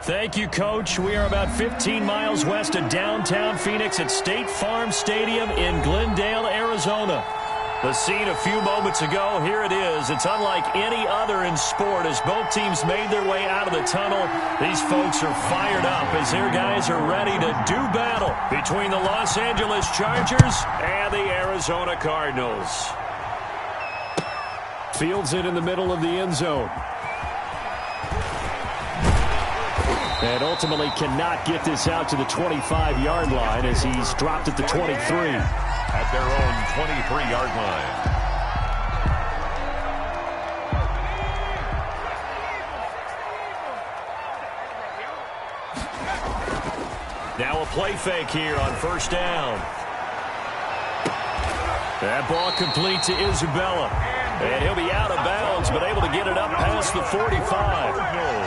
Thank you, Coach. We are about 15 miles west of downtown Phoenix at State Farm Stadium in Glendale, Arizona. The scene a few moments ago, here it is. It's unlike any other in sport as both teams made their way out of the tunnel. These folks are fired up as their guys are ready to do battle between the Los Angeles Chargers and the Arizona Cardinals. Fields it in the middle of the end zone. And ultimately cannot get this out to the 25-yard line as he's dropped at the 23. At their own 23-yard line. Now a play fake here on first down. That ball complete to Isabella. And he'll be out of bounds, but able to get it up past the 45.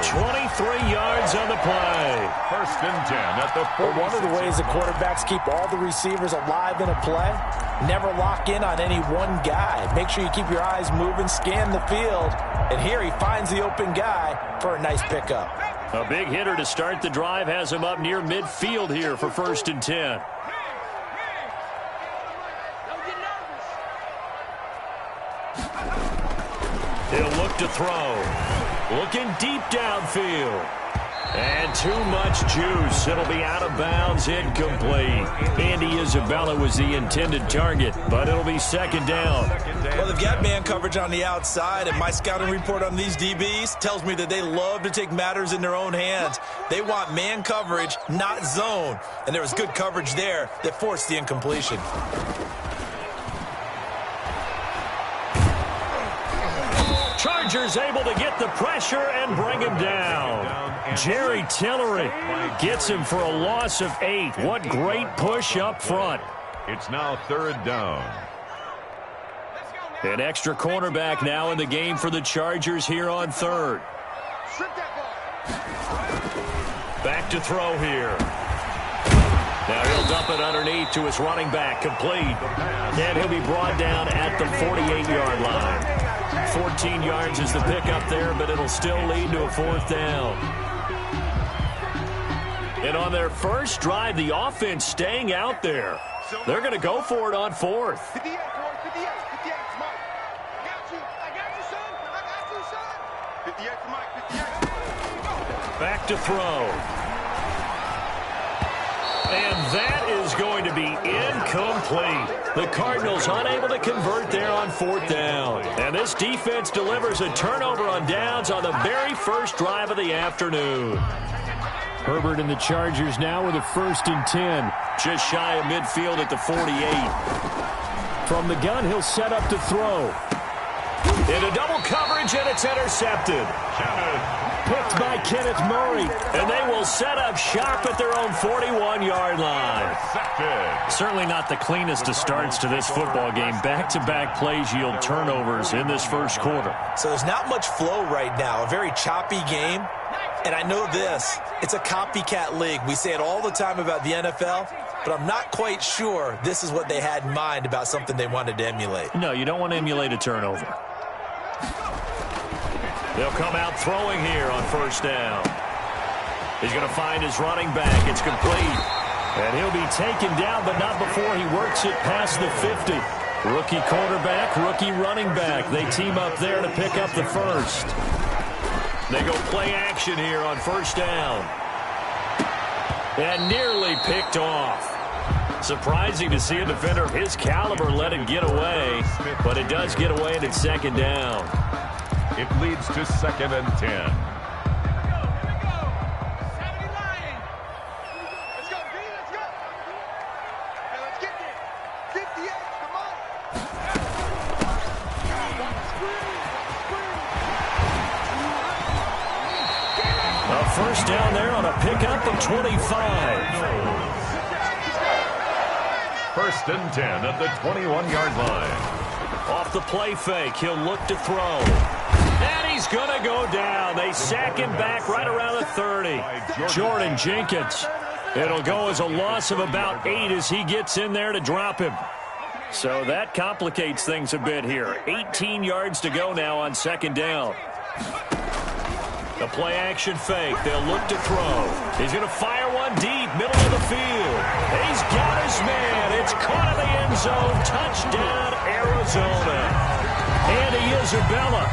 23 yards on the play. First and 10 at the 46. One of the ways the quarterbacks keep all the receivers alive in a play, never lock in on any one guy. Make sure you keep your eyes moving, scan the field. And here he finds the open guy for a nice pickup. A big hitter to start the drive has him up near midfield here for first and 10. He'll look to throw. Looking deep downfield. And too much juice. It'll be out of bounds, incomplete. Andy Isabella was the intended target, but it'll be second down. Well, they've got man coverage on the outside, and my scouting report on these DBs tells me that they love to take matters in their own hands. They want man coverage, not zone. And there was good coverage there that forced the incompletion. Chargers able to get the pressure and bring him down. Jerry Tillery gets him for a loss of 8. What great push up front. It's now third down. An extra cornerback now in the game for the Chargers here on third. Back to throw here. Now he'll dump it underneath to his running back, complete. And he'll be brought down at the 48-yard line. 14 yards is the pickup there, but it'll still lead to a fourth down. And on their first drive, the offense staying out there. They're going to go for it on fourth. Back to throw. And that is going to be incomplete. The Cardinals unable to convert there on fourth down. And this defense delivers a turnover on downs on the very first drive of the afternoon. Herbert and the Chargers now with a first and 10. Just shy of midfield at the 48. From the gun, he'll set up to throw. Into double coverage, and it's intercepted. Picked by Kenneth Murray, and they will set up shop at their own 41-yard line. Certainly not the cleanest of starts to this football game. Back-to-back plays yield turnovers in this first quarter. So there's not much flow right now, a very choppy game. And I know this, it's a copycat league. We say it all the time about the NFL, but I'm not quite sure this is what they had in mind about something they wanted to emulate. No, you don't want to emulate a turnover. They'll come out throwing here on first down. He's going to find his running back. It's complete. And he'll be taken down, but not before he works it past the 50. Rookie quarterback, rookie running back. They team up there to pick up the first. They go play action here on first down. And nearly picked off. Surprising to see a defender of his caliber let it get away, but it does get away and it's second down. It leads to second and 10. First down there on a pickup of 25. First and 10 at the 21-yard line. Off the play fake, he'll look to throw. And he's going to go down. They sack him back right around the 30. Jordan Jenkins. It'll go as a loss of about 8 as he gets in there to drop him. So that complicates things a bit here. 18 yards to go now on second down. The play-action fake. They'll look to throw. He's going to fire one deep, middle of the field. He's got his man. It's caught in the end zone. Touchdown, Arizona. Andy Isabella,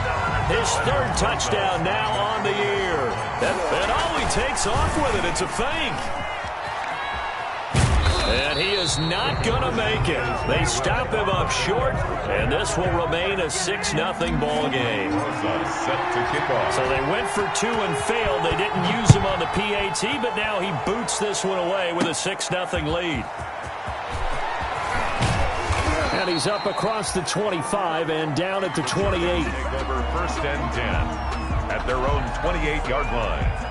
his third touchdown now on the year. And all he takes off with it, it's a fake. And he is not going to make it. They stop him up short, and this will remain a 6-0 ball game. Set to kick off. So they went for two and failed. They didn't use him on the PAT, but now he boots this one away with a 6-0 lead. And he's up across the 25 and down at the 28. Take over first and 10 at their own 28-yard line.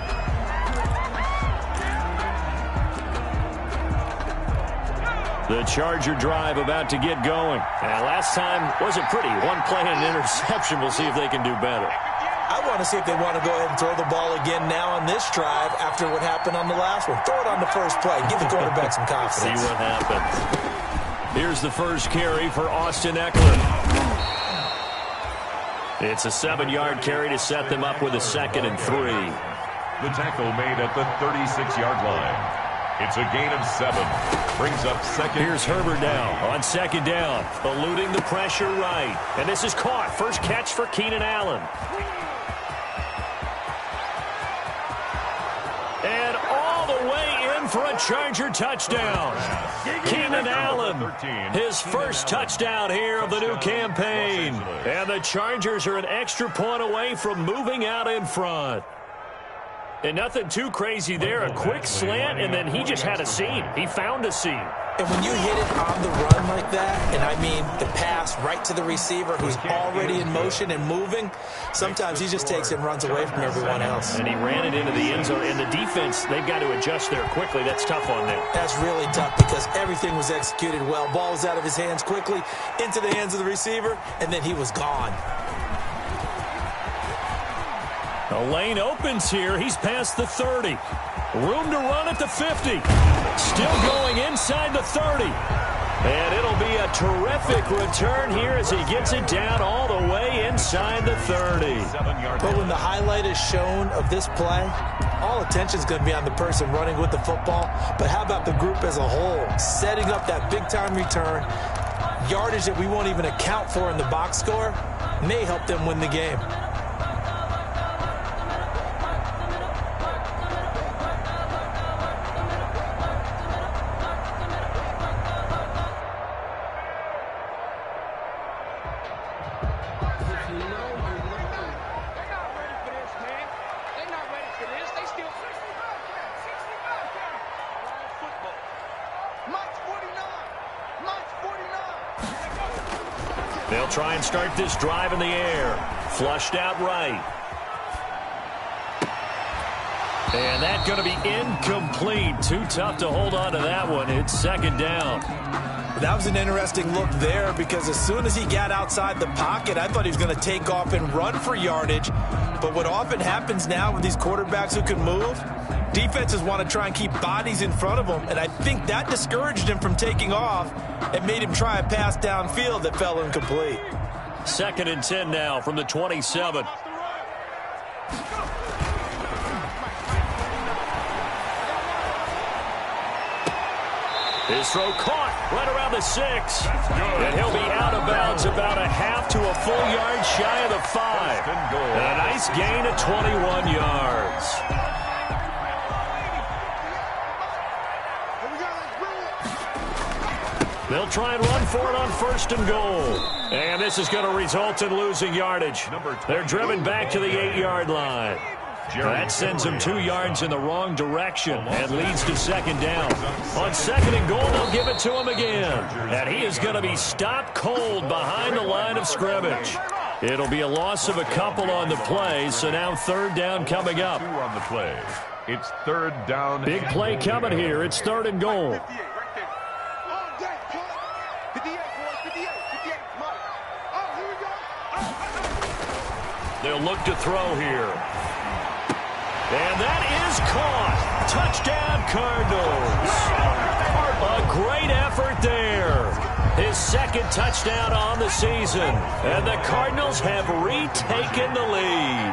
The Charger drive about to get going. Last time wasn't pretty. One play and an interception. We'll see if they can do better. I want to see if they want to go ahead and throw the ball again now on this drive after what happened on the last one. Throw it on the first play. Give the quarterback some confidence. See what happens. Here's the first carry for Austin Eckler. It's a 7-yard carry to set them up with a 2nd and 3. The tackle made at the 36-yard line. It's a gain of 7. Brings up second. Here's Herbert now on 2nd down. Eluding the pressure right. And this is caught. First catch for Keenan Allen. And all the way in for a Charger touchdown. Keenan Allen, his first touchdown here of the new campaign. And the Chargers are an extra point away from moving out in front. And nothing too crazy there. A quick slant, and then he just had a seam. He found a seam. And when you hit it on the run like that, and I mean the pass right to the receiver who's already in motion and moving, sometimes he just takes it and runs away from everyone else. And he ran it into the end zone. And the defense, they've got to adjust there quickly. That's tough on them. That's really tough because everything was executed well. Ball was out of his hands quickly, into the hands of the receiver, and then he was gone. The lane opens here. He's past the 30. Room to run at the 50. Still going inside the 30. And it'll be a terrific return here as he gets it down all the way inside the 30. But when the highlight is shown of this play, all attention is going to be on the person running with the football. But how about the group as a whole? Setting up that big-time return, yardage that we won't even account for in the box score, may help them win the game. They'll try and start this drive in the air. Flushed out right. And that's going to be incomplete. Too tough to hold on to that one. It's 2nd down. That was an interesting look there because as soon as he got outside the pocket, I thought he was going to take off and run for yardage. But what often happens now with these quarterbacks who can move, defenses want to try and keep bodies in front of them, and I think that discouraged him from taking off and made him try a pass downfield that fell incomplete. 2nd and 10 now from the 27. His throw caught right around the 6. And he'll be out of bounds about a half to a full yard shy of the 5. And a nice gain of 21 yards. They'll try and run for it on 1st and goal. And this is going to result in losing yardage. They're driven back to the 8-yard line. That sends them 2 yards in the wrong direction and leads to 2nd down. On 2nd and goal, they'll give it to him again. And he is going to be stopped cold behind the line of scrimmage. It'll be a loss of a couple on the play, so now 3rd down coming up. 2 on the play. It's 3rd down. Big play coming here. It's 3rd and goal. They'll look to throw here. And that is caught. Touchdown, Cardinals. A great effort there. His 2nd touchdown on the season. And the Cardinals have retaken the lead.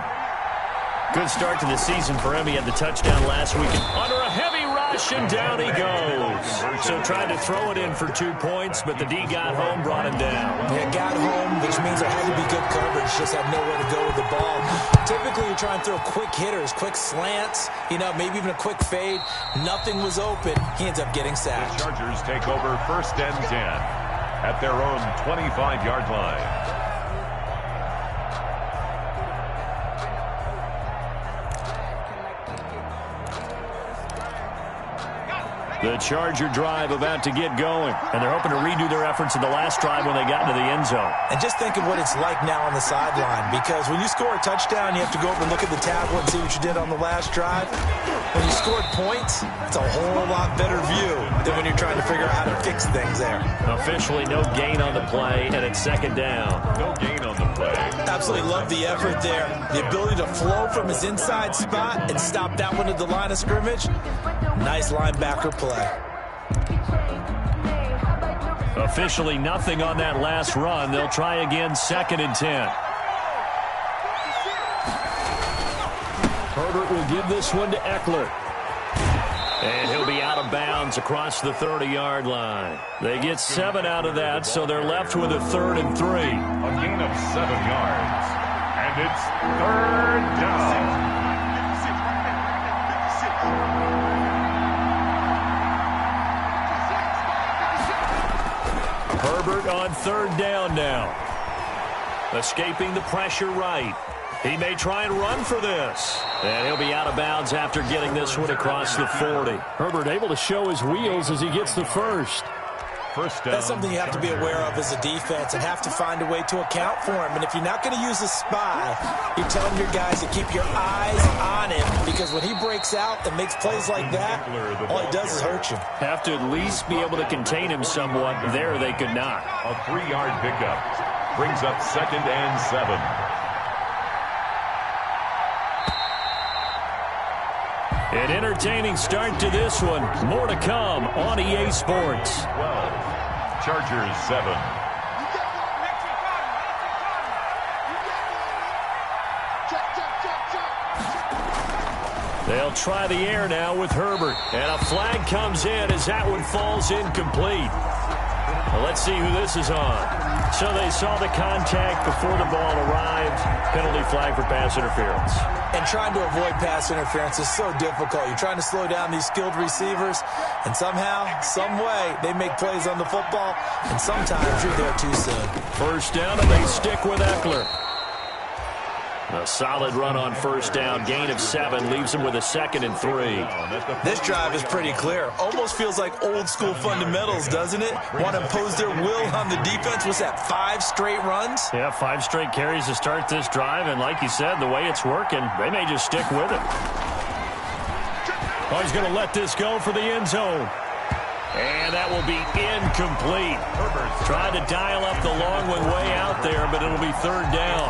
Good start to the season for him. He had the touchdown last week. Under a heavy rush, and down he goes. So tried to throw it in for 2 points, but the D got home, brought him down. Yeah, got home, which means there had to be good coverage. Just had nowhere to go with the ball. Typically, you try and throw quick hitters, quick slants, maybe even a quick fade. Nothing was open. He ends up getting sacked. The Chargers take over 1st and 10 at their own 25-yard line. The Charger drive about to get going, and they're hoping to redo their efforts in the last drive when they got into the end zone. And just think of what it's like now on the sideline, because when you score a touchdown, you have to go over and look at the tablet and see what you did on the last drive. When you scored points, it's a whole lot better view than when you're trying to figure out how to fix things there. Officially no gain on the play, and it's 2nd down. No gain on the play. Absolutely love the effort there. The ability to flow from his inside spot and stop that one at the line of scrimmage. Nice linebacker play. Officially nothing on that last run. They'll try again, 2nd and 10. Herbert will give this one to Eckler. And he'll be out of bounds across the 30-yard line. They get 7 out of that, so they're left with a 3rd and 3. A gain of 7 yards. And it's 3rd down. Herbert on 3rd down now. Escaping the pressure right. He may try and run for this. And he'll be out of bounds after getting this one across the 40. Herbert able to show his wheels as he gets the first. That's something you have to be aware of as a defense and have to find a way to account for him. And if you're not going to use a spy, you're telling your guys to keep your eyes on him, because when he breaks out and makes plays like that, all he does is hurt you. Have to at least be able to contain him somewhat. There they could not. A 3-yard pickup brings up 2nd and 7. An entertaining start to this one. More to come on EA Sports. 12. Chargers 7. They'll try the air now with Herbert. And a flag comes in as that one falls incomplete. Well, let's see who this is on. So they saw the contact before the ball arrived. Penalty flag for pass interference. And trying to avoid pass interference is so difficult. You're trying to slow down these skilled receivers, and somehow, some way, they make plays on the football, and sometimes you're there too soon. 1st down, and they stick with Eckler. A solid run on 1st down. Gain of 7 leaves him with a 2nd and 3. This drive is pretty clear. Almost feels like old school fundamentals, doesn't it? Want to impose their will on the defense. Was that 5 straight runs? Yeah, 5 straight carries to start this drive. And like you said, the way it's working, they may just stick with it. Oh, he's going to let this go for the end zone. And that will be incomplete. Tried to dial up the long one way out there, but it'll be 3rd down.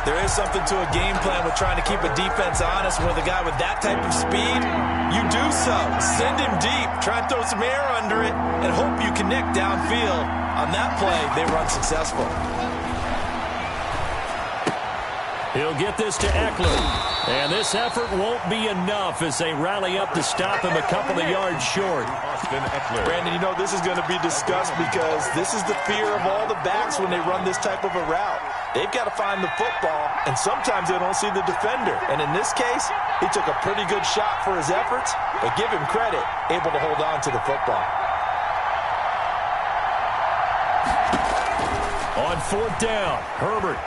There is something to a game plan with trying to keep a defense honest. With a guy with that type of speed, you do so. Send him deep. Try and throw some air under it and hope you connect downfield. On that play, they run successful. He'll get this to Eckler. And this effort won't be enough as they rally up to stop him a couple of yards short. Brandon, this is going to be discussed because this is the fear of all the backs when they run this type of a route. They've got to find the football, and sometimes they don't see the defender. And in this case, he took a pretty good shot for his efforts, but give him credit, able to hold on to the football. On 4th down, Herbert.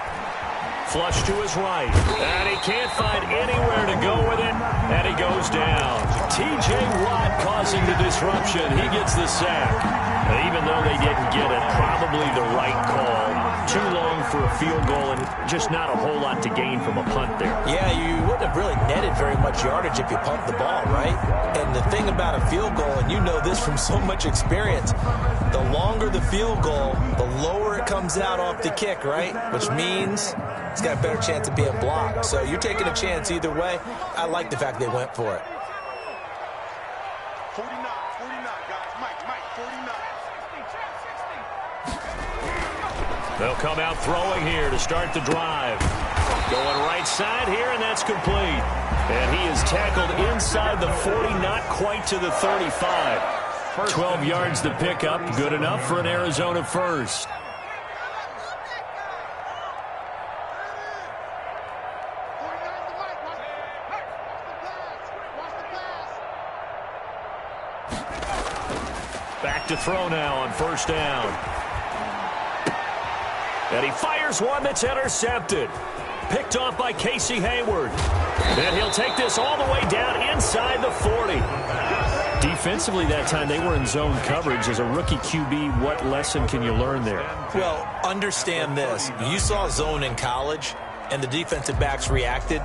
Flush to his right, and he can't find anywhere to go with it, and he goes down. T.J. Watt causing the disruption. He gets the sack. Even though they didn't get it, probably the right call. Too long for a field goal, and just not a whole lot to gain from a punt there. Yeah, you wouldn't have really netted very much yardage if you pumped the ball, right? And the thing about a field goal, and you know this from so much experience, the longer the field goal, the lower it comes out off the kick, right? Which means it's got a better chance of being blocked. So you're taking a chance either way. I like the fact they went for it. 49, guys. Mike, 49. They'll come out throwing here to start the drive. Going right side here, and that's complete. And he is tackled inside the 40, not quite to the 35. 12 yards to pick up, good enough for an Arizona first. Back to throw now on first down. And he fires one that's intercepted. Picked off by Casey Hayward. And he'll take this all the way down inside the 40. Defensively that time, they were in zone coverage. As a rookie QB, what lesson can you learn there? Well, understand this. You saw zone in college, and the defensive backs reacted,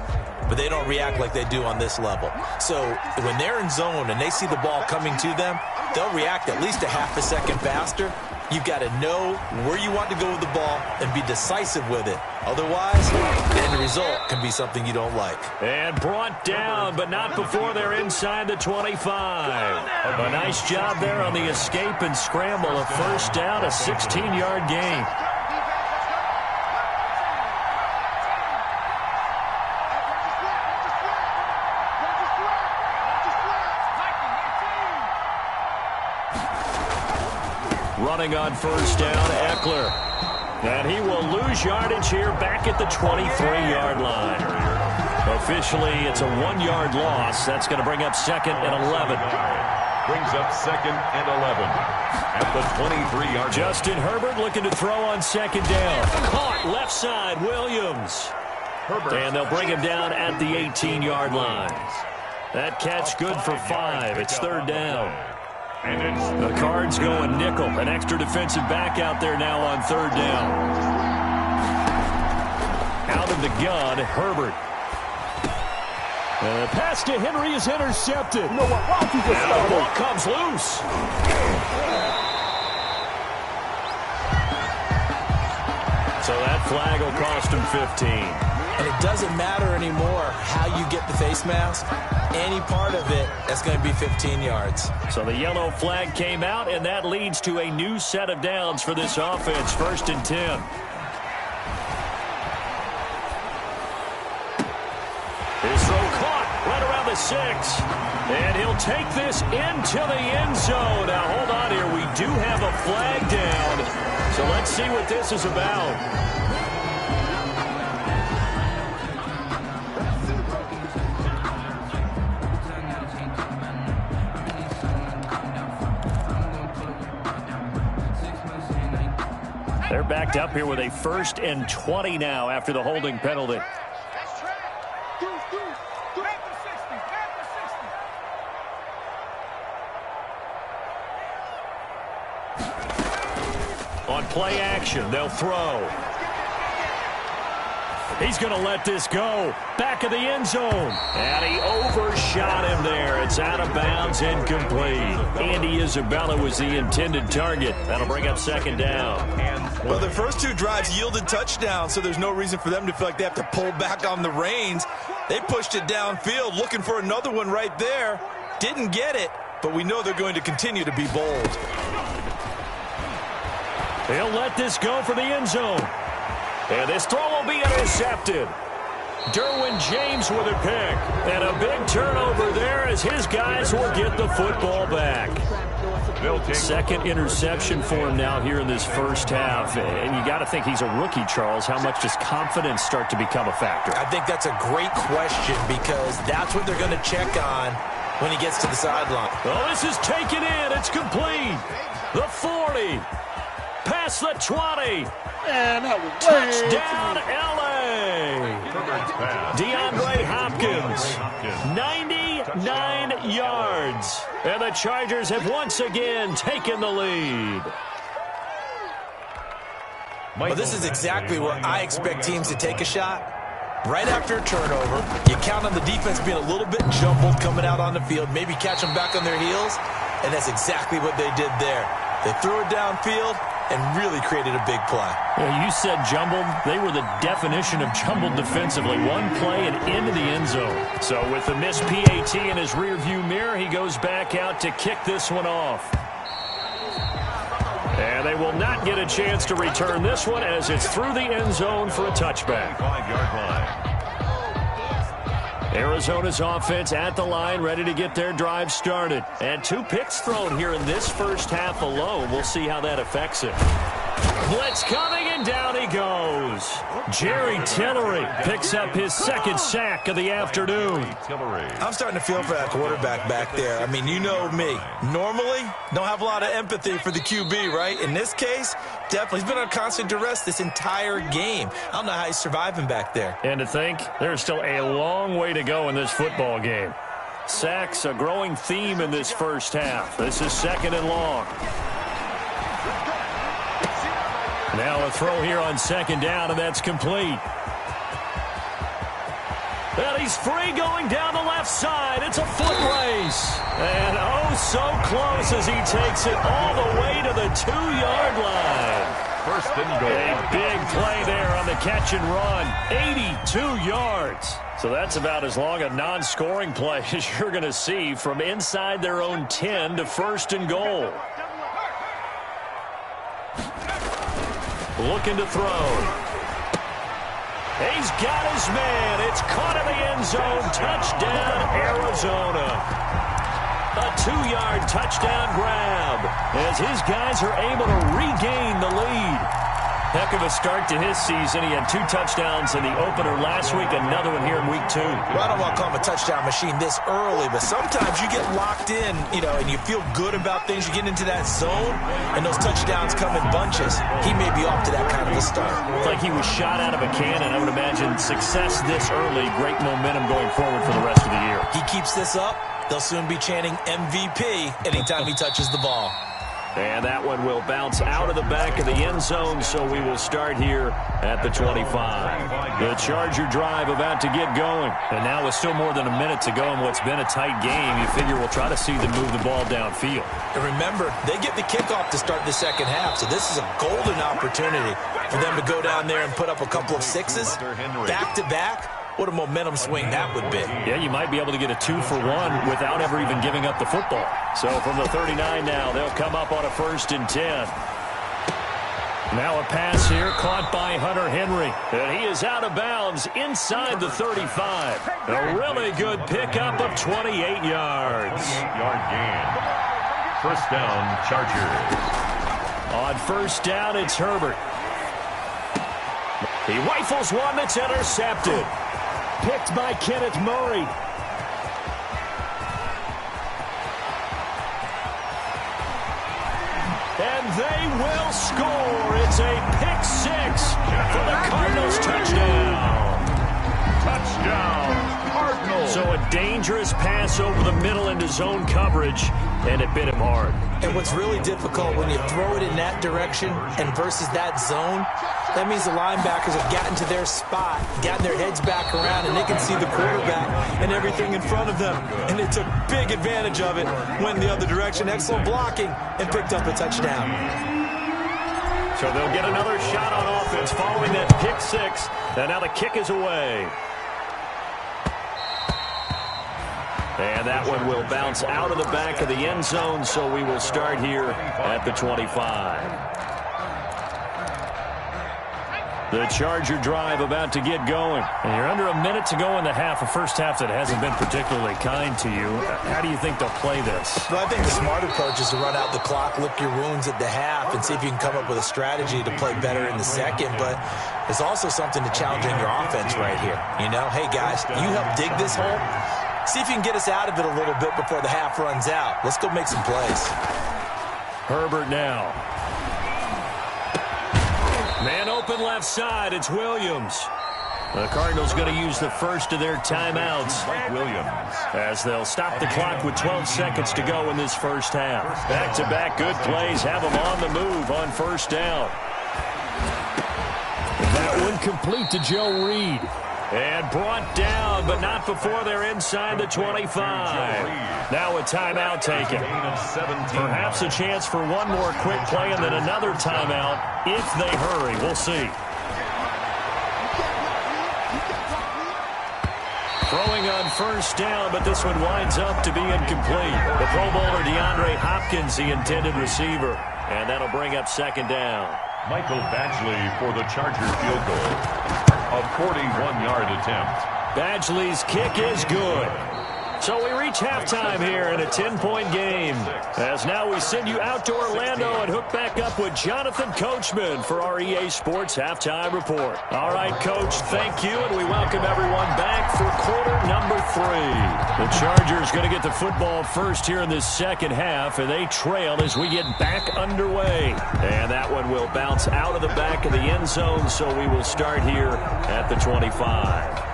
but they don't react like they do on this level. So when they're in zone and they see the ball coming to them, they'll react at least a half a second faster. You've got to know where you want to go with the ball and be decisive with it. Otherwise, the end result can be something you don't like. And brought down, but not before they're inside the 25. A nice job there on the escape and scramble. A first down, a 16-yard gain. Running on first down, Eckler. And he will lose yardage here back at the 23-yard line. Officially, it's a 1-yard loss. That's going to bring up second and 11. Brings up second and 11 at the 23-yard line. Justin Herbert looking to throw on second down. Caught left side, Williams. And they'll bring him down at the 18-yard line. That catch good for 5. It's third down. The Cards going nickel. An extra defensive back out there now on third down. Out of the gun, Herbert. The pass to Henry is intercepted. You know what? Why don't you just and the ball comes loose. So that flag will cost him 15. And it doesn't matter anymore how you get the face mask. Any part of it, that's going to be 15 yards. So the yellow flag came out, and that leads to a new set of downs for this offense. First and 10. His throw caught right around the 6. And he'll take this into the end zone. Now, hold on here. We do have a flag down. So let's see what this is about. They're backed up here with a 1st and 20 now after the holding penalty. On play action, they'll throw. He's going to let this go. Back of the end zone. And he overshot him there. It's out of bounds, incomplete. Andy Isabella was the intended target. That'll bring up second down. Well, their first 2 drives yielded touchdowns, so there's no reason for them to feel like they have to pull back on the reins. They pushed it downfield, looking for another one right there. Didn't get it, but we know they're going to continue to be bold. He'll let this go for the end zone. And this throw will be intercepted. Derwin James with a pick. And a big turnover there as his guys will get the football back. Second interception for him now here in this first half. And you got to think he's a rookie, Charles. How much does confidence start to become a factor? I think that's a great question because that's what they're going to check on when he gets to the sideline. Oh, this is taken in. It's complete. The 40. Past the 20. Man, that was Touchdown, L.A. DeAndre Hopkins, 99 yards. And the Chargers have once again taken the lead. Well, this is exactly where I expect teams to take a shot. Right after a turnover, you count on the defense being a little bit jumbled coming out on the field, maybe catch them back on their heels, and that's exactly what they did there. They threw it downfield and really created a big play. Well, you said jumbled. They were the definition of jumbled defensively. One play and into the end zone. So with the missed PAT in his rearview mirror, he goes back out to kick this one off. And they will not get a chance to return this one as it's through the end zone for a touchback. 5-yard line. Arizona's offense at the line, ready to get their drive started. And 2 picks thrown here in this first half alone. We'll see how that affects it. Blitz coming, and down he goes. Jerry Tillery picks up his second sack of the afternoon. I'm starting to feel for that quarterback back there. I mean, you know me. Normally, don't have a lot of empathy for the QB, right? In this case, definitely. He's been on constant duress this entire game. I don't know how he's surviving back there. And to think, there's still a long way to go in this football game. Sacks, a growing theme in this first half. This is 2nd and long. Now a throw here on 2nd down, and that's complete. And he's free going down the left side. It's a foot race. And oh, so close as he takes it all the way to the 2-yard line. First and goal. A big play there on the catch and run. 82 yards. So that's about as long a non-scoring play as you're going to see from inside their own 10 to 1st and goal. Looking to throw. He's got his man. It's caught in the end zone. Touchdown, Arizona. A 2-yard touchdown grab as his guys are able to regain the lead. Heck of a start to his season. He had 2 touchdowns in the opener last week, another one here in week 2. Well, I don't want to call him a touchdown machine this early, but sometimes you get locked in, and you feel good about things. You get into that zone, and those touchdowns come in bunches. He may be off to that kind of a start. It's like he was shot out of a cannon. I would imagine success this early, great momentum going forward for the rest of the year. He keeps this up, they'll soon be chanting MVP anytime he touches the ball. And that one will bounce out of the back of the end zone, so we will start here at the 25. The Charger drive about to get going. And now with still more than a minute to go in what's been a tight game, you figure we'll try to see them move the ball downfield. And remember, they get the kickoff to start the second half, so this is a golden opportunity for them to go down there and put up a couple of 6s back-to-back. What a momentum swing that would be. Yeah, you might be able to get a 2-for-1 without ever even giving up the football. So from the 39 now, they'll come up on a 1st and 10. Now a pass here caught by Hunter Henry. And he is out of bounds inside the 35. A really good pickup of 28 yards. 8-yard gain. First down, Chargers. On 1st down, it's Herbert. He rifles one that's intercepted. Picked by Kenneth Murray. And they will score. It's a pick 6 for the Cardinals touchdown. Touchdown, Cardinals. So a dangerous pass over the middle into zone coverage, and it bit him hard. And what's really difficult when you throw it in that direction and versus that zone, that means the linebackers have gotten to their spot, gotten their heads back around, and they can see the quarterback and everything in front of them. And they took big advantage of it, went the other direction, excellent blocking, and picked up a touchdown. So they'll get another shot on offense following that pick 6, and now the kick is away. And that one will bounce out of the back of the end zone, so we will start here at the 25. The Charger drive about to get going. And you're under a minute to go in the half, a first half that hasn't been particularly kind to you. How do you think they'll play this? Well, I think the smart approach is to run out the clock, lick your wounds at the half, and see if you can come up with a strategy to play better in the second. But there's also something to challenge in your offense right here. Hey, guys, you help dig this hole. See if you can get us out of it a little bit before the half runs out. Let's go make some plays. Herbert now. Man open left side. It's Williams. The Cardinals going to use the first of their timeouts. Williams. As they'll stop the clock with 12 seconds to go in this first half. Back-to-back good plays have them on the move on 1st down. That one complete to Joe Reed. And brought down, but not before they're inside the 25. Now a timeout taken. Perhaps a chance for one more quick play and then another timeout if they hurry. We'll see. Throwing on 1st down, but this one winds up to be incomplete. The Pro Bowler DeAndre Hopkins, the intended receiver. And that'll bring up second down. Michael Badgley for the Charger field goal. A 41-yard attempt. Badgley's kick is good. So we reach halftime here in a 10-point game. As now we send you out to Orlando and hook back up with Jonathan Coachman for our EA Sports Halftime Report. All right, Coach, thank you, and we welcome everyone back for quarter number 3. The Chargers going to get the football first here in this second half, and they trail as we get back underway. And that one will bounce out of the back of the end zone, so we will start here at the 25.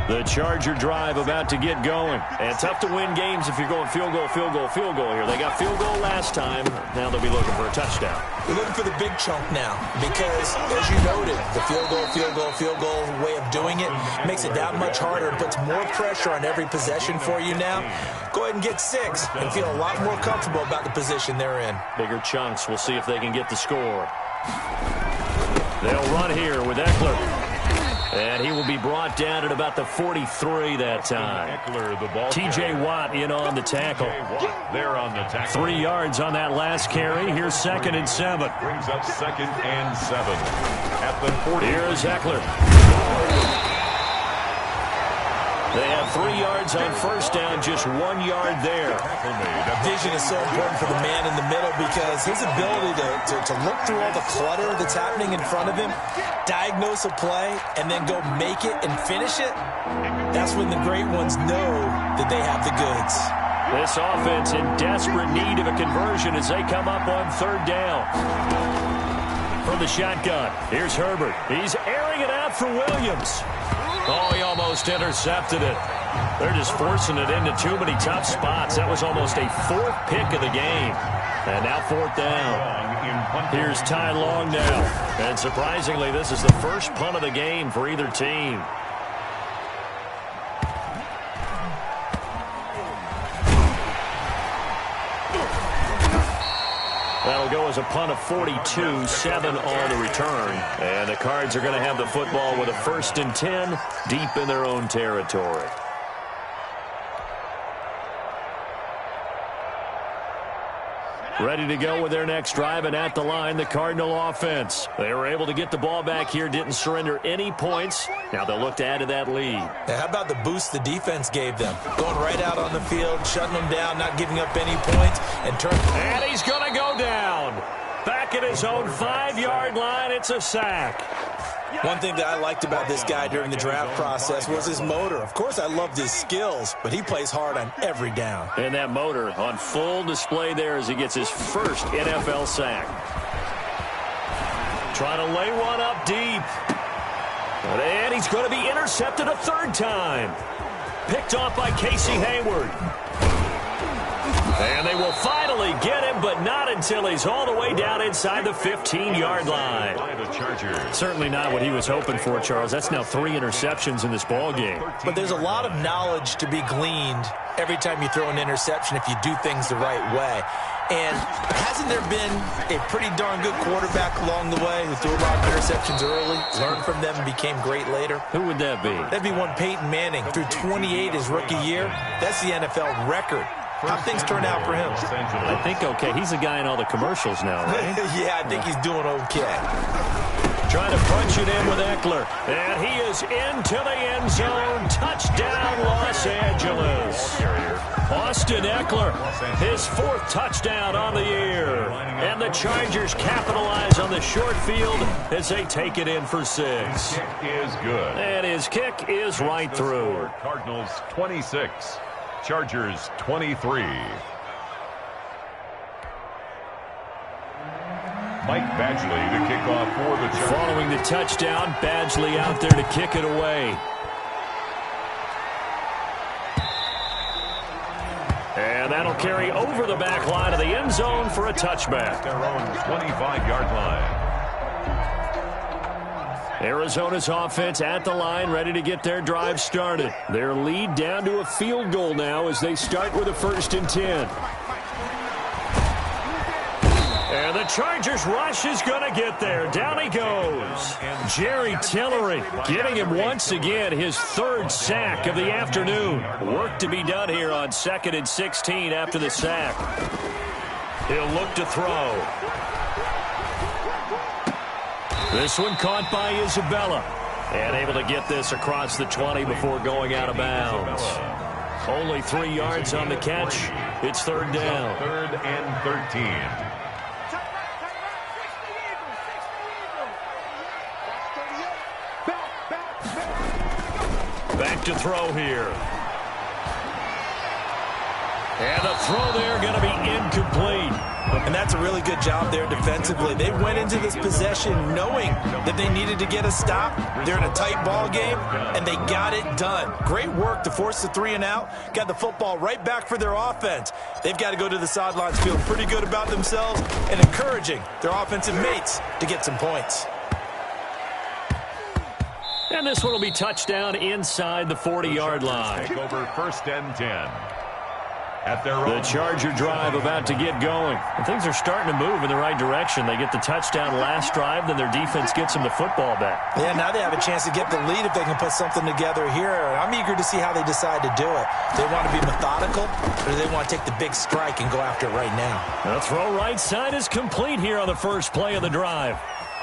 The Charger drive about to get going. And tough to win games if you're going field goal, field goal, field goal here. They got field goal last time. Now they'll be looking for a touchdown. We're looking for the big chunk now because, as you noted, the field goal way of doing it makes it that much harder and puts more pressure on every possession for you now. Go ahead and get 6 and feel a lot more comfortable about the position they're in. Bigger chunks. We'll see if they can get the score. They'll run here with Eckler. And he will be brought down at about the 43 that time. T.J. Watt in on the tackle. They're on the tackle. 3 yards on that last carry. Here's 2nd and 7. Brings up 2nd and 7 at the 40. Here's Eckler. They have 3 yards on first down, just 1 yard there. Vision is so important for the man in the middle because his ability to look through all the clutter that's happening in front of him, diagnose a play, and then go make it and finish it, that's when the great ones know that they have the goods. This offense in desperate need of a conversion as they come up on 3rd down. From the shotgun, here's Herbert. He's airing it out for Williams. Oh, he almost intercepted it. They're just forcing it into too many tough spots. That was almost a 4th pick of the game. And now 4th down. Here's Ty Long now. And surprisingly, this is the first punt of the game for either team. That'll go as a punt of 42, 7 on the return. And the Cards are going to have the football with a 1st and 10 deep in their own territory. Ready to go with their next drive, and at the line, the Cardinal offense. They were able to get the ball back here, didn't surrender any points. Now they'll look to add to that lead. Now, how about the boost the defense gave them? Going right out on the field, shutting them down, not giving up any points, and he's going to go down. Back at his own 5-yard line, it's a sack. One thing that I liked about this guy during the draft process was his motor. Of course, I loved his skills, but he plays hard on every down. And that motor on full display there as he gets his first NFL sack. Trying to lay one up deep. And he's going to be intercepted a 3rd time. Picked off by Casey Hayward. And they will finally get him, but not until he's all the way down inside the 15-yard line. Certainly not what he was hoping for, Charles. That's now 3 interceptions in this ball game. But there's a lot of knowledge to be gleaned every time you throw an interception if you do things the right way. And hasn't there been a pretty darn good quarterback along the way who threw a lot of interceptions early, learned from them, and became great later? Who would that be? That'd be one Peyton Manning. Threw 28 his rookie year. That's the NFL record. How things turn out for him? I think okay. He's a guy in all the commercials now, right? Yeah, I think he's doing okay. Trying to punch it in with Eckler. And he is into the end zone. Touchdown, Los Angeles. Austin Eckler, his 4th touchdown on the year. And the Chargers capitalize on the short field as they take it in for 6. Kick is good. And his kick is right through. Cardinals 26. Chargers 23. Mike Badgley to kick off for the Chargers. Following the touchdown, Badgley out there to kick it away. And that'll carry over the back line of the end zone for a touchback. Their own 25-yard line. Arizona's offense at the line, ready to get their drive started. Their lead down to a field goal now as they start with a 1st and 10. And And the Chargers rush is going to get there. Down he goes. Jerry Tillery getting him once again his third sack of the afternoon. Work to be done here on 2nd and 16 after the sack. He'll look to throw. This one caught by Isabella. And able to get this across the 20 before going out of bounds. Only 3 yards on the catch. It's third down. 3rd and 13. Back to throw here. And the throw there going to be incomplete. And that's a really good job there defensively. They went into this possession knowing that they needed to get a stop. They're in a tight ball game, and they got it done. Great work to force the 3 and out. Got the football right back for their offense. They've got to go to the sidelines feeling pretty good about themselves and encouraging their offensive mates to get some points. And this one will be touchdown inside the 40-yard line. Take over 1st and 10. At their the Charger drive about to get going. And things are starting to move in the right direction. They get the touchdown last drive, then their defense gets them the football back. Yeah, now they have a chance to get the lead if they can put something together here. I'm eager to see how they decide to do it. Do they want to be methodical, or do they want to take the big strike and go after it right now? The throw right side is complete here on the first play of the drive.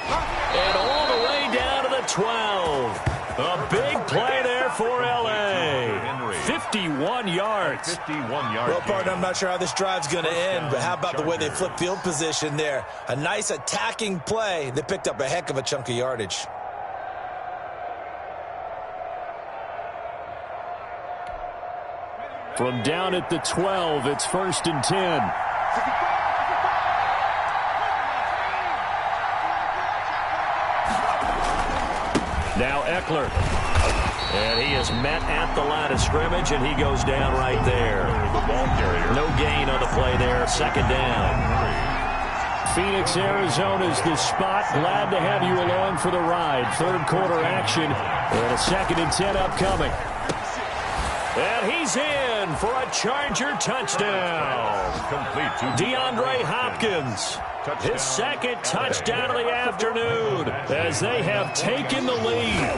And all the way down to the 12. A big play there for L.A. 51 yards. 51 yards. Well, partner, I'm not sure how this drive's going to end, but how about the way they flip field position there? A nice attacking play that picked up a heck of a chunk of yardage. From down at the 12, it's 1st and 10. Now Eckler. And he is met at the line of scrimmage, and he goes down right there. No gain on the play there. 2nd down. Phoenix, Arizona's the spot. Glad to have you along for the ride. 3rd quarter action, and a 2nd and 10 upcoming. And he's in for a Charger touchdown. Complete to DeAndre Hopkins. His 2nd touchdown of the afternoon as they have taken the lead.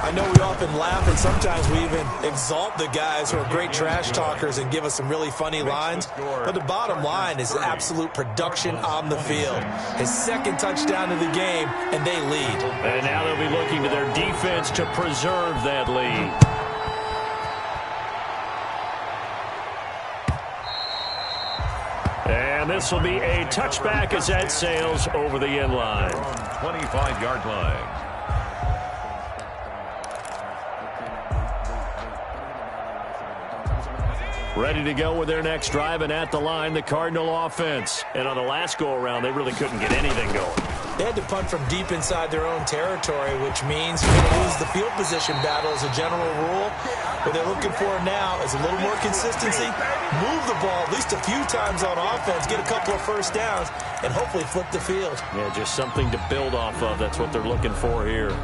I know we often laugh, and sometimes we even exalt the guys who are great trash talkers and give us some really funny lines. But the bottom line is absolute production on the field. His 2nd touchdown of the game, and they lead. And now they'll be looking to their defense to preserve that lead. And this will be a touchback as that sails over the end line. 25-yard line. Ready to go with their next drive, and at the line, the Cardinal offense. And on the last go-around, they really couldn't get anything going. They had to punt from deep inside their own territory, which means you're going to lose the field position battle as a general rule. What they're looking for now is a little more consistency, move the ball at least a few times on offense, get a couple of 1st downs, and hopefully flip the field. Yeah, just something to build off of. That's what they're looking for here.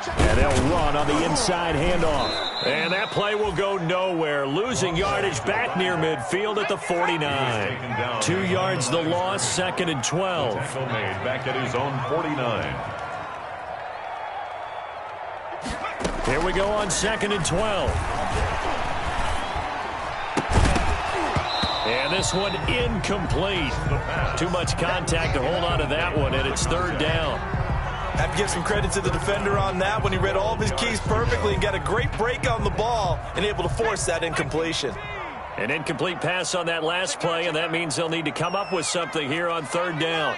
And they'll run on the inside handoff. And that play will go nowhere. Losing yardage back near midfield at the 49. 2 yards the loss, 2nd and 12. Tackle made back at his own 49. Here we go on 2nd and 12. And this one incomplete. Too much contact to hold on to that one, and it's 3rd down. Have to give some credit to the defender on that when he read all of his keys perfectly and got a great break on the ball and able to force that incompletion. An incomplete pass on that last play, and that means they'll need to come up with something here on 3rd down.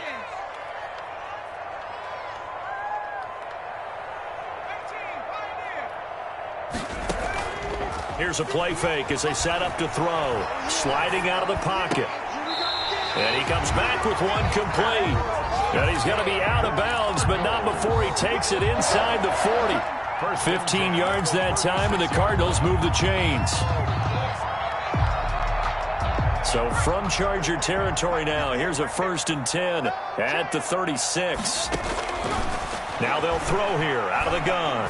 Here's a play fake as they set up to throw. Sliding out of the pocket. And he comes back with one complete. And he's going to be out of bounds, but not before he takes it inside the 40. 15 yards that time, and the Cardinals move the chains. So from Charger territory now, here's a 1st and 10 at the 36. Now they'll throw here out of the gun.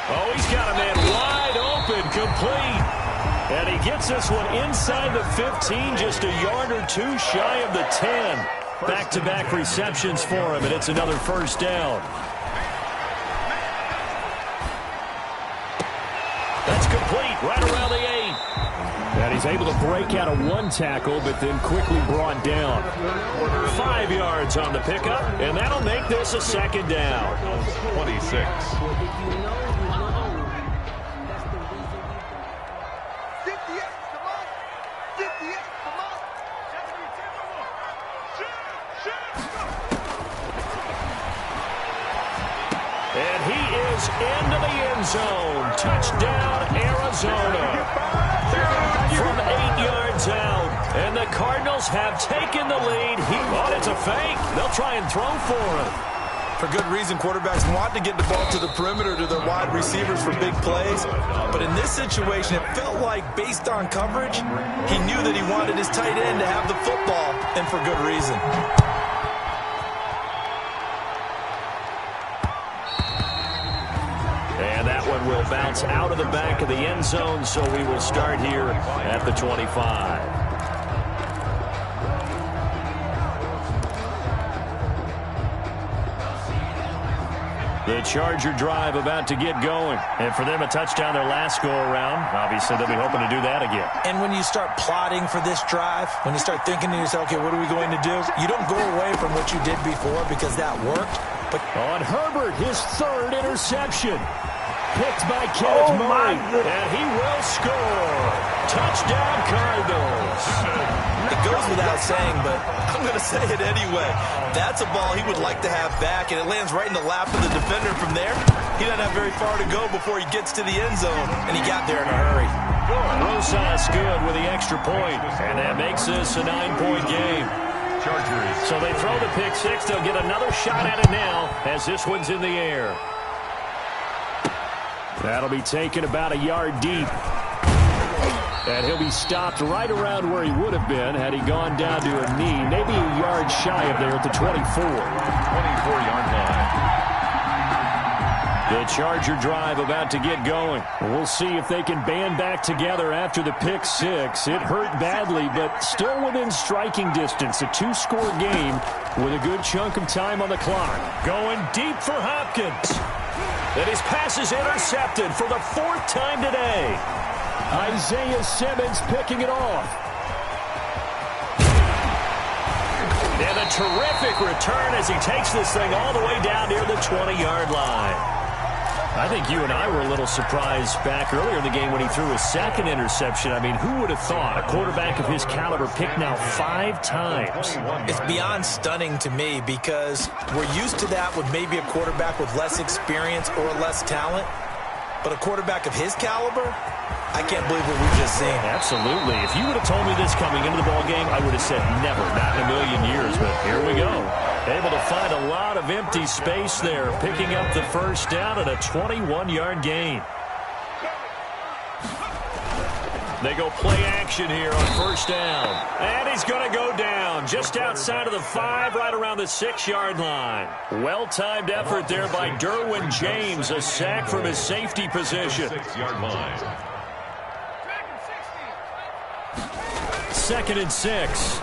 Oh, he's got a man wide open, complete. And he gets this one inside the 15, just a yard or two shy of the 10. Back-to-back receptions for him, and it's another 1st down. That's complete right around the 8. And he's able to break out of one tackle, but then quickly brought down. 5 yards on the pickup, and that'll make this a 2nd down. 26. And he is into the end zone. Touchdown, Arizona. From 8 yards out. And the Cardinals have taken the lead. It's a fake. They'll try and throw for him. For good reason, quarterbacks want to get the ball to the perimeter to their wide receivers for big plays. But in this situation, it felt like, based on coverage, he knew that he wanted his tight end to have the football, and for good reason. And that one will bounce out of the back of the end zone, so we will start here at the 25. The Charger drive about to get going. And for them, a touchdown their last go-around. Obviously, they'll be hoping to do that again. And when you start plotting for this drive, when you start thinking to yourself, okay, what are we going to do? You don't go away from what you did before because that worked. But on Herbert, his 3rd interception. Picked by Kenneth Murray. And he will score. Touchdown, Cardinals. It goes without saying, but I'm going to say it anyway. That's a ball he would like to have back, and it lands right in the lap of the defender from there. He doesn't have very far to go before he gets to the end zone, and he got there in a hurry. Rosas good with the extra point, and that makes this a 9-point game. Chargers. So they throw the pick 6. They'll get another shot at it now as this one's in the air. That'll be taken about a yard deep. And he'll be stopped right around where he would have been had he gone down to a knee. Maybe a yard shy of there at the 24. 24-yard line. The Charger drive about to get going. We'll see if they can band back together after the pick 6. It hurt badly, but still within striking distance. A 2-score game with a good chunk of time on the clock. Going deep for Hopkins. And his pass is intercepted for the 4th time today. Isaiah Simmons picking it off. And a terrific return as he takes this thing all the way down near the 20-yard line. I think you and I were a little surprised back earlier in the game when he threw his 2nd interception. I mean, who would have thought a quarterback of his caliber picked now 5 times? it's beyond stunning to me because we're used to that with maybe a quarterback with less experience or less talent. But a quarterback of his caliber, I can't believe what we've just seen. Absolutely. If you would have told me this coming into the ballgame, I would have said never, not in a million years. But here we go. Able to find a lot of empty space there, picking up the 1st down at a 21-yard gain. They go play action here on 1st down. And he's going to go down just outside of the 5, right around the 6-yard line. Well-timed effort there by Derwin James, a sack from his safety position. 6-yard line. 2nd and 6.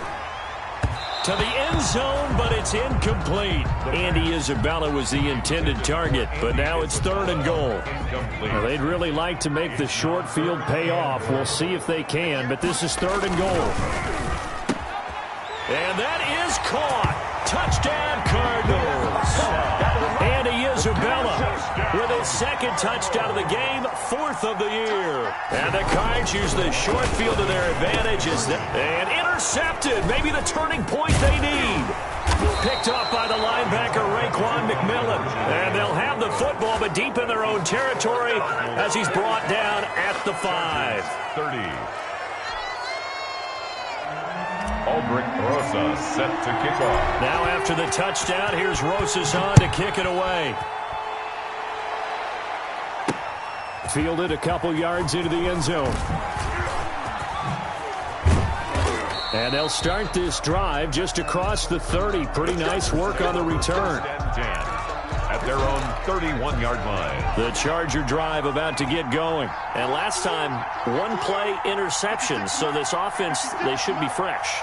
To the end zone, but it's incomplete. Andy Isabella was the intended target, but now it's 3rd and goal. Now, they'd really like to make the short field pay off. We'll see if they can, but this is 3rd and goal. And that is caught. Touchdown, Cardinals. Andy Isabella with his 2nd touchdown of the game, 4th of the year. And the Cards use the short field to their advantage. And intercepted. Maybe the turning point they need. Picked off by the linebacker, Raekwon McMillan. And they'll have the football, but deep in their own territory as he's brought down at the 5. 30. Aldrich Rosas set to kick off. Now after the touchdown, here's Rosas on to kick it away. Fielded a couple yards into the end zone. And they'll start this drive just across the 30. Pretty nice work on the return. At their own 31-yard line. The Charger drive about to get going. And last time, one-play interceptions. So this offense, they should be fresh.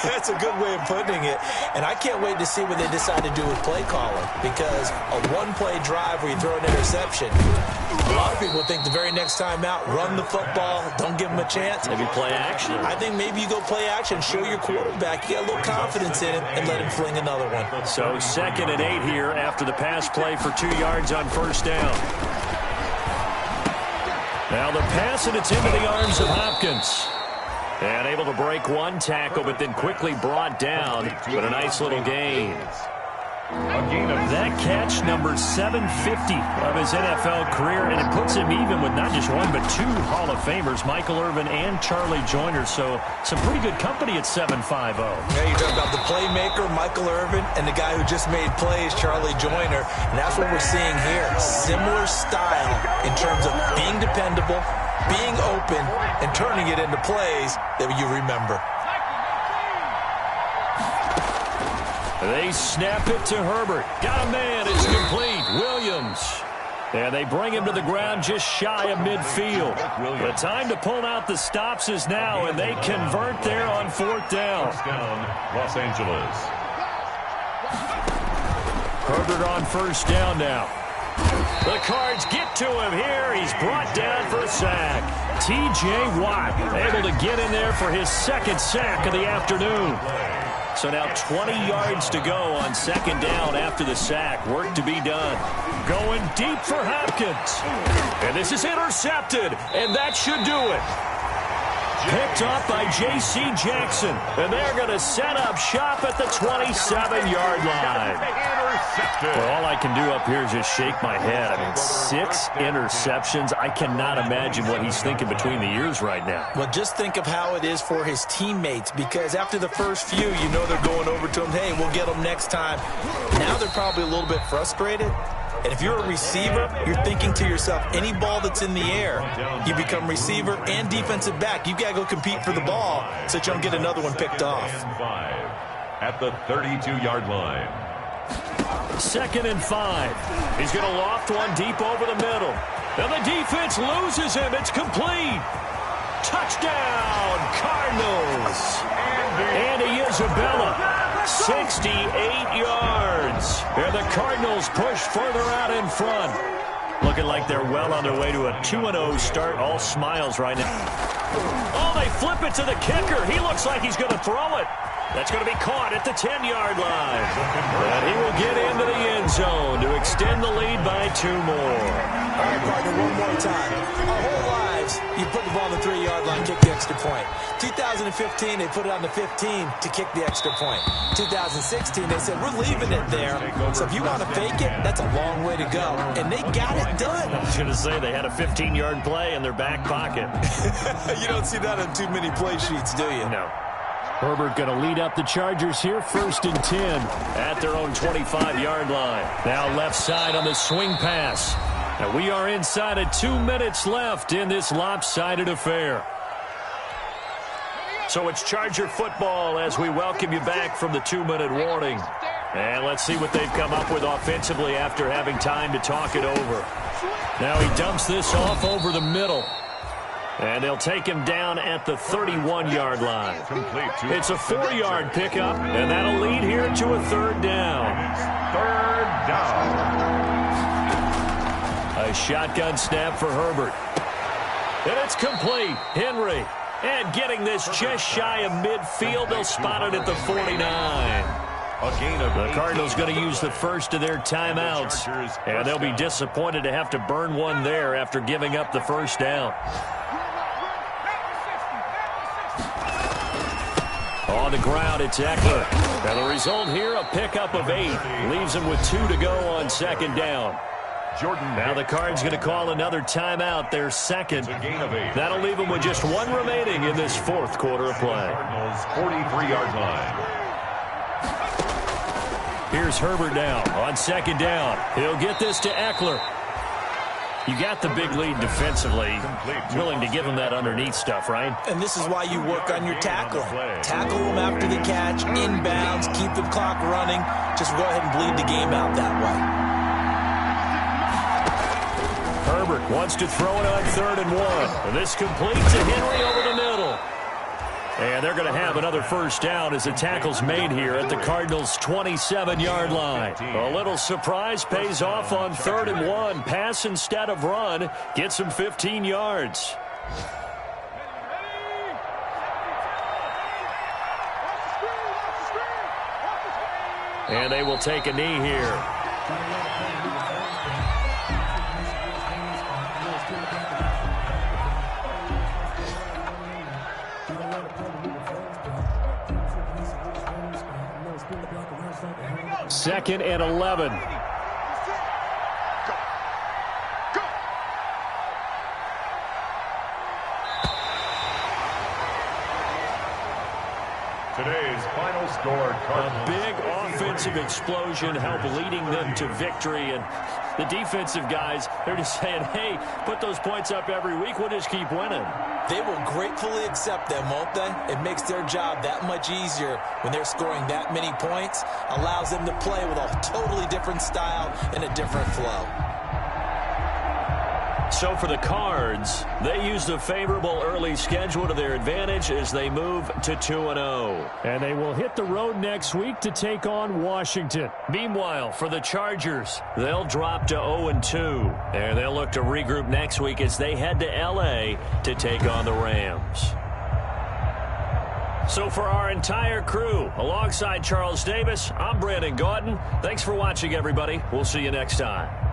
That's a good way of putting it. And I can't wait to see what they decide to do with play calling. Because a one-play drive where you throw an interception, a lot of people think the very next time out, run the football, don't give them a chance. Maybe play action. I think maybe you go play action, show your quarterback, you get a little confidence in him, and let him fling another one. So 2nd and 8 here after the pass play for 2 yards on first down. Now the pass, and it's into the arms of Hopkins. And able to break one tackle, but then quickly brought down. But a nice little gain. That catch, number 750 of his NFL career, and it puts him even with not just one but 2 Hall of Famers, Michael Irvin and Charlie Joyner. So some pretty good company at 750. Yeah, you talk about the playmaker, Michael Irvin, and the guy who just made plays, Charlie Joyner. And that's what we're seeing here. Similar style in terms of being dependable, being open, and turning it into plays that you remember. They snap it to Herbert. Got a man. It's complete. Williams. And they bring him to the ground just shy of midfield. The time to pull out the stops is now, and they convert there on 4th down. Los Angeles. Herbert on 1st down now. The Cards get to him here. He's brought down for a sack. T.J. Watt able to get in there for his 2nd sack of the afternoon. So now 20 yards to go on 2nd down after the sack. Work to be done. Going deep for Hopkins. And this is intercepted, and that should do it. Picked off by J.C. Jackson. And they're going to set up shop at the 27-yard line. Well, all I can do up here is just shake my head. I mean, 6 interceptions. I cannot imagine what he's thinking between the ears right now. Well, just think of how it is for his teammates, because after the first few, you know they're going over to him, hey, we'll get them next time. Now they're probably a little bit frustrated. And if you're a receiver, you're thinking to yourself, any ball that's in the air, you become receiver and defensive back. You've got to go compete for the ball so that you don't get another one picked off. At the 32-yard line. 2nd and 5. He's going to loft one deep over the middle. And the defense loses him. It's complete. Touchdown, Cardinals. Andy Isabella. 68 yards. And the Cardinals push further out in front. Looking like they're well on their way to a 2-0 start. All smiles right now. Oh, they flip it to the kicker. He looks like he's going to throw it. That's going to be caught at the 10-yard line. And he will get into the end zone to extend the lead by 2 more. All right, partner, one more time. Our whole lives, you put the ball on the 3-yard line, kick the extra point. 2015, they put it on the 15 to kick the extra point. 2016, they said, we're leaving it there. So if you want to fake it, that's a long way to go. And they got it done. I was going to say, they had a 15-yard play in their back pocket. You don't see that on too many play sheets, do you? No. Herbert going to lead up the Chargers here, 1st and 10 at their own 25-yard line. Now left side on the swing pass. And we are inside of 2 minutes left in this lopsided affair. So it's Charger football as we welcome you back from the 2-minute warning. And let's see what they've come up with offensively after having time to talk it over. Now he dumps this off over the middle. And they'll take him down at the 31-yard line. It's a 4-yard pickup, and that'll lead here to a 3rd down. 3rd down. A shotgun snap for Herbert. And it's complete. Henry. And getting this just shy of midfield. They'll spot it at the 49. The Cardinals going to use the first of their timeouts. And they'll be disappointed to have to burn one there after giving up the 1st down. On the ground, it's Eckler. And the result here, a pickup of 8. Leaves him with 2 to go on 2nd down. Now the Cards going to call another timeout, their 2nd. That'll leave them with just 1 remaining in this 4th quarter of play. 43-yard line. Here's Herbert now on 2nd down. He'll get this to Eckler. You got the big lead defensively. Willing to give them that underneath stuff, right? And this is why you work on your tackling. Tackle them after the catch, inbounds, keep the clock running. Just go ahead and bleed the game out that way. Herbert wants to throw it on 3rd and 1. And this completes to Henry over the middle. And they're going to have another first down as the tackle's made here at the Cardinals' 27-yard line. A little surprise pays off on 3rd and 1. Pass instead of run. Gets him 15 yards. And they will take a knee here. Second and 11. Today's final score, A big offensive explosion helped leading them to victory. And the defensive guys, they're just saying, hey, put those points up every week. We'll just keep winning. They will gratefully accept them, won't they? It makes their job that much easier when they're scoring that many points. Allows them to play with a totally different style and a different flow. So for the Cards, they use the favorable early schedule to their advantage as they move to 2-0. And they will hit the road next week to take on Washington. Meanwhile, for the Chargers, they'll drop to 0-2. And they'll look to regroup next week as they head to L.A. to take on the Rams. So for our entire crew, alongside Charles Davis, I'm Brandon Gautin. Thanks for watching, everybody. We'll see you next time.